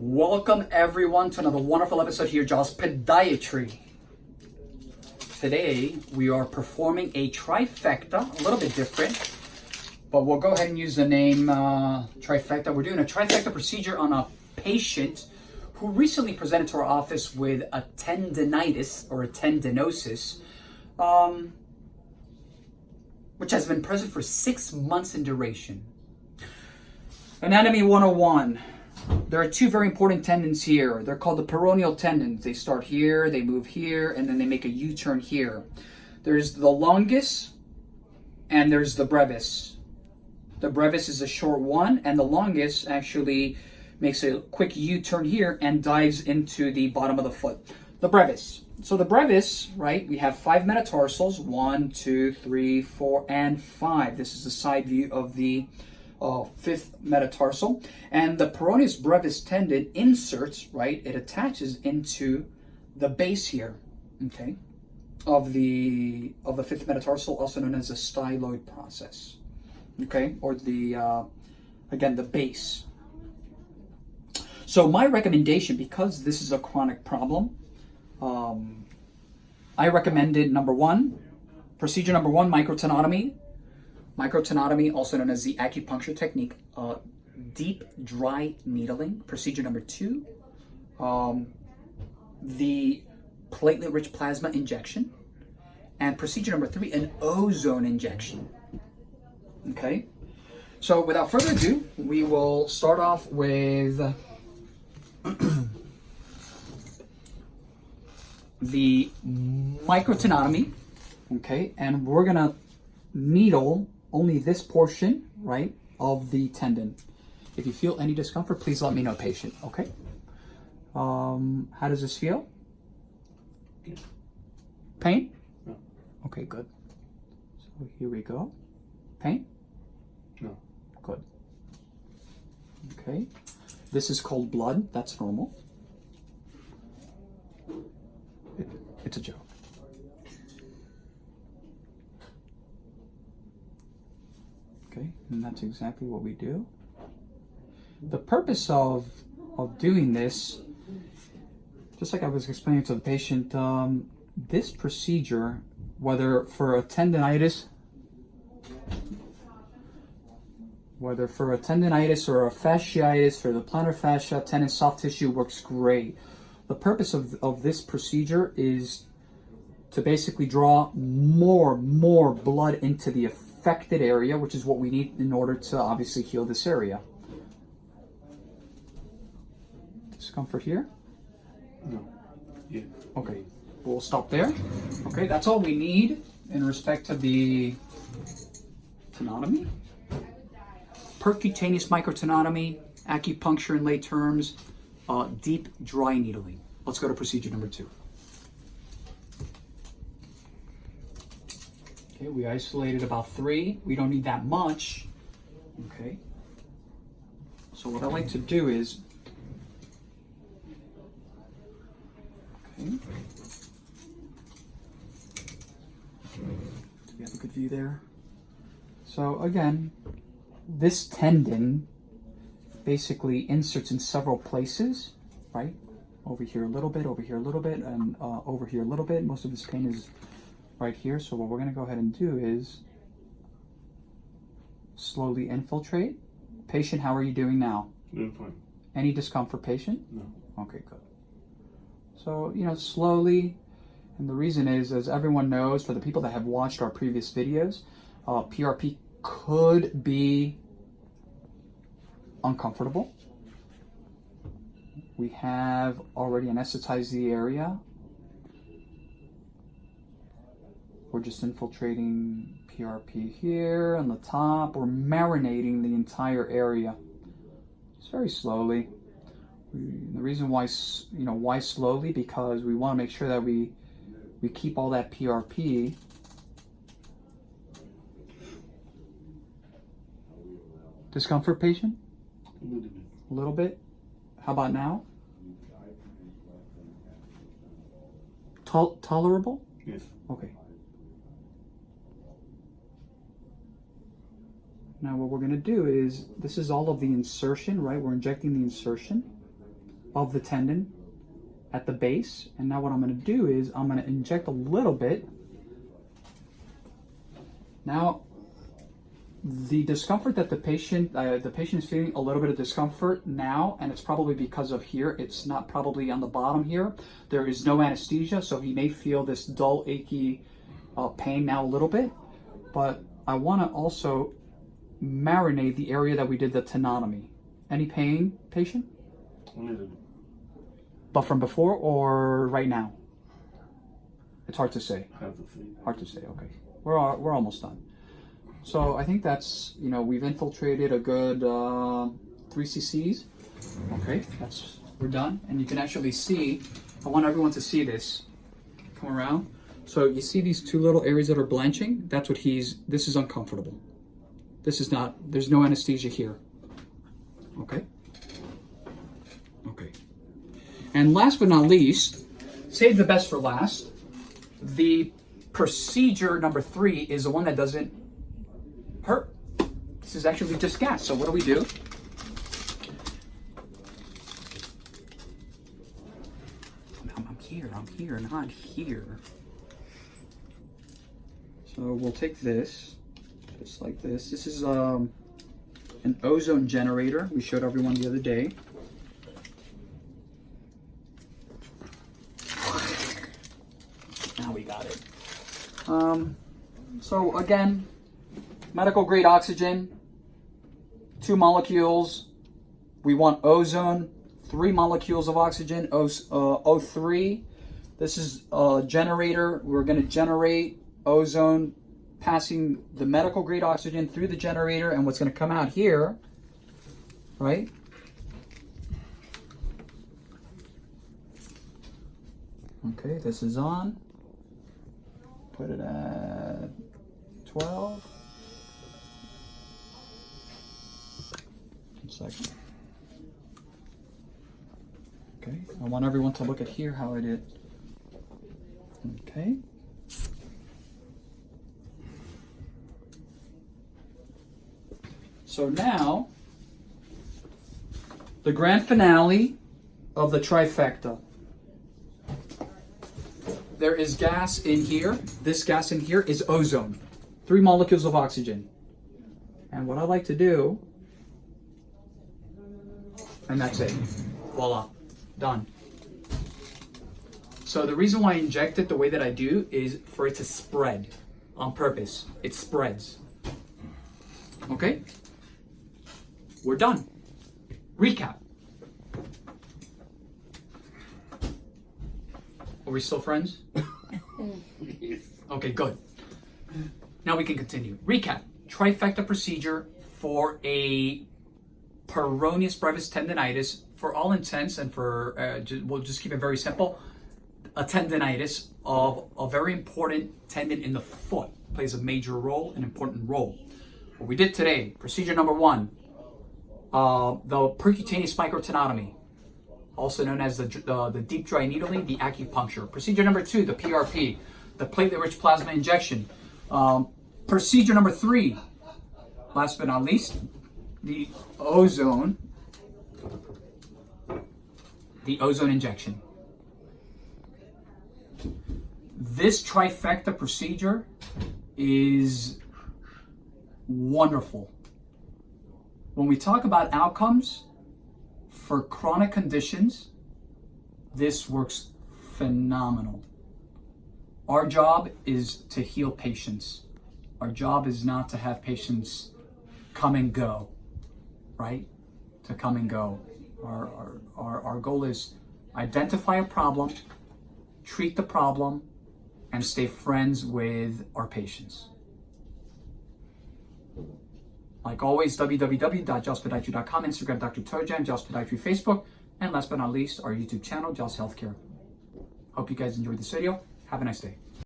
Welcome everyone to another wonderful episode here, Jaws Podiatry. Today we are performing a trifecta, a little bit different, but we'll go ahead and use the name trifecta. We're doing a trifecta procedure on a patient who recently presented to our office with a tendinitis or a tendinosis, which has been present for 6 months in duration. Anatomy 101. There are two very important tendons here. They're called the peroneal tendons. They start here, they move here, and then they make a U-turn here. There's the longus and there's the brevis. The brevis is a short one, and the longus actually makes a quick U-turn here and dives into the bottom of the foot. The brevis. So the brevis, right, we have 5 metatarsals, 1, 2, 3, 4, and 5. This is the side view of the 5th metatarsal, and the peroneus brevis tendon inserts, right, it attaches into the base here, okay, of the 5th metatarsal, also known as the styloid process, okay, or the again, the base. So my recommendation, because this is a chronic problem, I recommended procedure number one, microtenotomy. Microtenotomy, also known as the acupuncture technique, deep dry needling. Procedure number 2, the platelet-rich plasma injection. And procedure number 3, an ozone injection. Okay? So without further ado, we will start off with the microtenotomy. Okay? And we're going to needle only this portion, right, of the tendon. If you feel any discomfort, please let me know, patient, okay? How does this feel? Pain? No. Okay, good. So here we go. Pain? No. Good. Okay. This is cold blood. That's normal. It's a joke. Okay, and that's exactly what we do. The purpose of doing this, just like I was explaining to the patient, this procedure, whether for a tendinitis or a fasciitis, or the plantar fascia, tendon, soft tissue, works great. The purpose of this procedure is to basically draw more blood into the affected area, which is what we need in order to obviously heal this area. Discomfort here? No. Yeah. Okay, we'll stop there. Okay, that's all we need in respect to the tenotomy. Percutaneous microtenotomy, acupuncture in lay terms, deep dry needling. Let's go to procedure number 2. Okay, we isolated about 3. We don't need that much. Okay. So what I like to do is, okay. Do we have a good view there? So again, this tendon basically inserts in several places, right? Over here a little bit, over here a little bit, and over here a little bit. Most of this pain is right here. So what we're going to go ahead and do is slowly infiltrate. Patient, how are you doing now? Doing fine. Any discomfort, patient? No. Okay, good. So, slowly, and the reason is, as everyone knows, for the people that have watched our previous videos, PRP could be uncomfortable. We have already anesthetized the area. We're just infiltrating PRP here on the top. We're marinating the entire area. Just very slowly. The reason why, why slowly? Because we want to make sure that we keep all that PRP. Discomfort, patient? A little bit. A little bit. How about now? Tolerable? Yes. Okay. Now what we're going to do is, this is all of the insertion, right? We're injecting the insertion. of the tendon at the base. And now what I'm going to do is I'm going to inject a little bit. Now, the discomfort that the patient is feeling a little bit of discomfort now, and it's probably because of here. It's not probably on the bottom here. There is no anesthesia, so he may feel this dull, achy pain now a little bit. But I want to also marinate the area that we did the tenotomy. Any pain, patient? A little bit. But from before or right now? It's hard to say. Half the thing. Hard to say. Okay, we're almost done. So I think that's, we've infiltrated a good 3 cc's. Okay, we're done. And you can actually see, I want everyone to see this. Come around. So you see these 2 little areas that are blanching? That's what this is uncomfortable. This is not, there's no anesthesia here. Okay? Okay. And last but not least, save the best for last. The procedure number 3 is the one that doesn't hurt. This is actually just gas. So what do we do? I'm here, not here. So we'll take this, just like this. This is an ozone generator we showed everyone the other day. Now we got it. So again, medical grade oxygen, 2 molecules. We want ozone, 3 molecules of oxygen, O3. This is a generator. We're going to generate ozone passing the medical grade oxygen through the generator, and what's going to come out here, right? Okay, this is on. Put it at 12. 1 second. Okay, I want everyone to look at here how I did. Okay. So now, the grand finale of the trifecta. There is gas in here. This gas in here is ozone. 3 molecules of oxygen. And what I like to do, and that's it. Voila. Done. So the reason why I inject it the way that I do is for it to spread on purpose. It spreads. Okay? We're done. Recap. Are we still friends? Okay, good. Now we can continue. Recap. Trifecta procedure for a peroneus brevis tendinitis. For all intents and for, we'll just keep it very simple. A tendinitis of a very important tendon in the foot. Plays a major role, an important role. What we did today, procedure number 1, the percutaneous microtenotomy, also known as the deep dry needling, the acupuncture. Procedure number 2, the PRP, the platelet-rich plasma injection. Procedure number 3, last but not least, the ozone injection. This trifecta procedure is wonderful. When we talk about outcomes for chronic conditions, this works phenomenal. Our job is to heal patients. Our job is not to have patients come and go, right? To come and go. Our goal is identify a problem, treat the problem, and stay friends with our patients. Like always, www.jospodiatry.com, Instagram, Dr. Tojam, Jos Podiatry, Facebook, and last but not least, our YouTube channel, Jos Healthcare. Hope you guys enjoyed this video. Have a nice day.